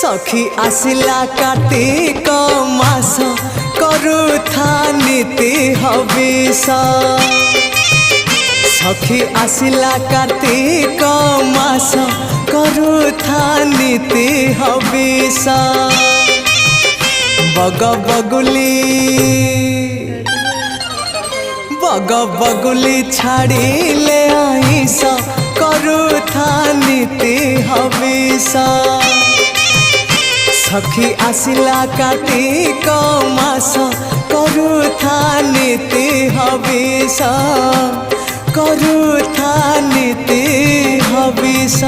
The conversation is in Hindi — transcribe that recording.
सखी आसिला कार्तिक मास करुथा नीति हविष सखी आसिला कार्तिक मास करुथा नीति हविष बग बगुली छाड़िले आईस करुथा नीति हविष सखी आसिला कार्तिक मास करुथा नीति हविष करुथा नीति हविष।